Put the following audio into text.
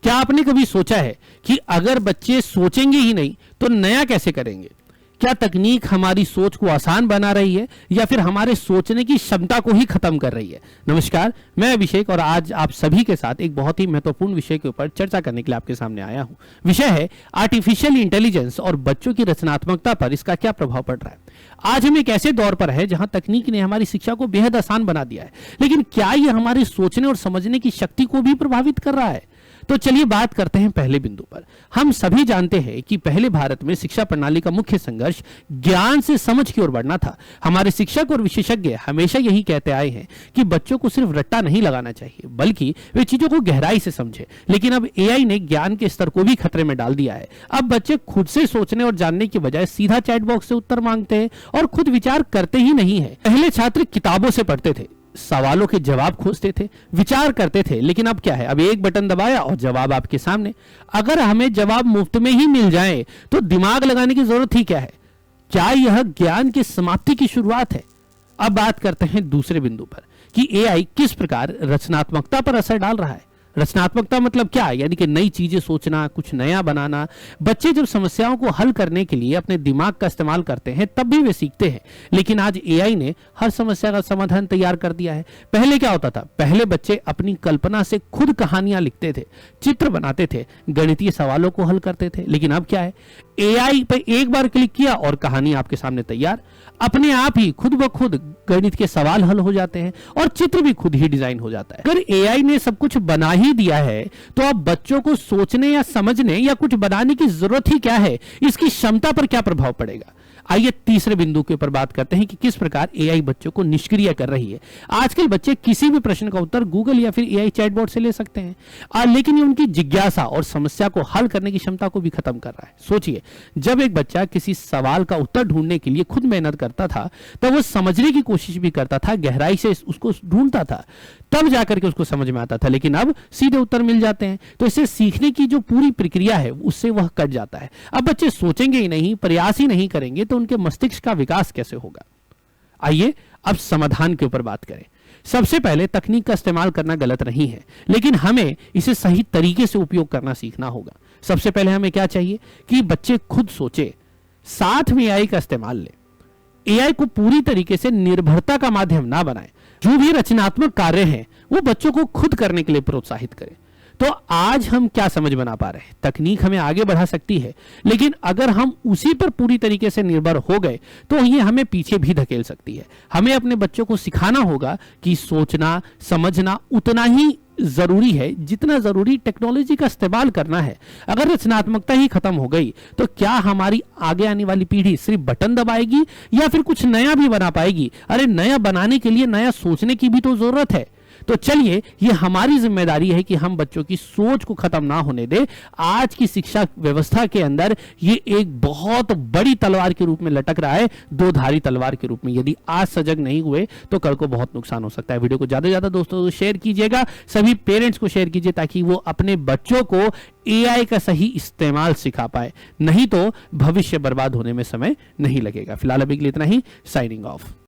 क्या आपने कभी सोचा है कि अगर बच्चे सोचेंगे ही नहीं तो नया कैसे करेंगे? क्या तकनीक हमारी सोच को आसान बना रही है या फिर हमारे सोचने की क्षमता को ही खत्म कर रही है? नमस्कार, मैं अभिषेक और आज आप सभी के साथ एक बहुत ही महत्वपूर्ण विषय के ऊपर चर्चा करने के लिए आपके सामने आया हूं। विषय है आर्टिफिशियल इंटेलिजेंस और बच्चों की रचनात्मकता पर इसका क्या प्रभाव पड़ रहा है। आज हम एक ऐसे दौर पर है जहां तकनीक ने हमारी शिक्षा को बेहद आसान बना दिया है, लेकिन क्या यह हमारे सोचने और समझने की शक्ति को भी प्रभावित कर रहा है? तो चलिए बात करते हैं पहले बिंदु पर। हम सभी जानते हैं कि पहले भारत में शिक्षा प्रणाली का मुख्य संघर्ष ज्ञान से समझ की ओर बढ़ना था। हमारे शिक्षक और विशेषज्ञ हमेशा यही कहते आए हैं कि बच्चों को सिर्फ रट्टा नहीं लगाना चाहिए, बल्कि वे चीजों को गहराई से समझे। लेकिन अब एआई ने ज्ञान के स्तर को भी खतरे में डाल दिया है। अब बच्चे खुद से सोचने और जानने की बजाय सीधा चैट बॉक्स से उत्तर मांगते हैं और खुद विचार करते ही नहीं है। पहले छात्र किताबों से पढ़ते थे, सवालों के जवाब खोजते थे, विचार करते थे, लेकिन अब क्या है, अब एक बटन दबाया और जवाब आपके सामने। अगर हमें जवाब मुफ्त में ही मिल जाए तो दिमाग लगाने की जरूरत ही क्या है? क्या यह ज्ञान की समाप्ति की शुरुआत है? अब बात करते हैं दूसरे बिंदु पर कि एआई किस प्रकार रचनात्मकता पर असर डाल रहा है। रचनात्मकता मतलब क्या है? यानी कि नई चीजें सोचना, कुछ नया बनाना। बच्चे जब समस्याओं को हल करने के लिए अपने दिमाग का इस्तेमाल करते हैं तब भी वे सीखते हैं, लेकिन आज एआई ने हर समस्या का समाधान तैयार कर दिया है। पहले क्या होता था? पहले बच्चे अपनी कल्पना से खुद कहानियां लिखते थे, चित्र बनाते थे, गणितीय सवालों को हल करते थे, लेकिन अब क्या है, एआई पे एक बार क्लिक किया और कहानी आपके सामने तैयार। अपने आप ही खुद ब खुद गणित के सवाल हल हो जाते हैं और चित्र भी खुद ही डिजाइन हो जाता है। अगर एआई ने सब कुछ बना ही दिया है तो अब बच्चों को सोचने या समझने या कुछ बनाने की जरूरत ही क्या है? इसकी क्षमता पर क्या प्रभाव पड़ेगा? आइए तीसरे बिंदु के ऊपर बात करते हैं कि किस प्रकार एआई बच्चों को निष्क्रिय कर रही है। आजकल बच्चे किसी भी प्रश्न का उत्तर गूगल या फिर एआई चैटबॉट से ले सकते हैं, लेकिन ये उनकी जिज्ञासा और समस्या को हल करने की क्षमता को भी खत्म कर रहा है। सोचिए, जब एक बच्चा किसी सवाल का उत्तर ढूंढने के लिए खुद मेहनत करता था तब वो समझने की कोशिश भी करता था, गहराई से उसको ढूंढता था, तब जाकर के उसको समझ में आता था, लेकिन अब सीधे उत्तर मिल जाते हैं। तो इससे सीखने की जो पूरी प्रक्रिया है उससे वह कट जाता है। अब बच्चे सोचेंगे ही नहीं, प्रयास ही नहीं करेंगे तो उनके मस्तिष्क का विकास कैसे होगा? आइए अब समाधान के ऊपर बात करें। सबसे पहले तकनीक का इस्तेमाल करना गलत नहीं है, लेकिन हमें इसे सही तरीके से उपयोग करना सीखना होगा। सबसे पहले हमें क्या चाहिए कि बच्चे खुद सोचे, साथ में एआई का इस्तेमाल ले। एआई को पूरी तरीके से निर्भरता का माध्यम ना बनाए। जो भी रचनात्मक कार्य हैं वो बच्चों को खुद करने के लिए प्रोत्साहित करें। तो आज हम क्या समझ बना पा रहे हैं? तकनीक हमें आगे बढ़ा सकती है, लेकिन अगर हम उसी पर पूरी तरीके से निर्भर हो गए तो ये हमें पीछे भी धकेल सकती है। हमें अपने बच्चों को सिखाना होगा कि सोचना, समझना उतना ही जरूरी है जितना जरूरी टेक्नोलॉजी का इस्तेमाल करना है। अगर रचनात्मकता ही खत्म हो गई तो क्या हमारी आगे आने वाली पीढ़ी सिर्फ बटन दबाएगी या फिर कुछ नया भी बना पाएगी? अरे नया बनाने के लिए नया सोचने की भी तो जरूरत है। तो चलिए, ये हमारी जिम्मेदारी है कि हम बच्चों की सोच को खत्म ना होने दें। आज की शिक्षा व्यवस्था के अंदर ये एक बहुत बड़ी तलवार के रूप में लटक रहा है, दो धारी तलवार के रूप में। यदि आज सजग नहीं हुए तो कल को बहुत नुकसान हो सकता है। वीडियो को ज्यादा से ज्यादा दोस्तों शेयर कीजिएगा, सभी पेरेंट्स को शेयर कीजिए ताकि वो अपने बच्चों को एआई का सही इस्तेमाल सिखा पाए, नहीं तो भविष्य बर्बाद होने में समय नहीं लगेगा। फिलहाल अभी के लिए इतना ही। Signing off.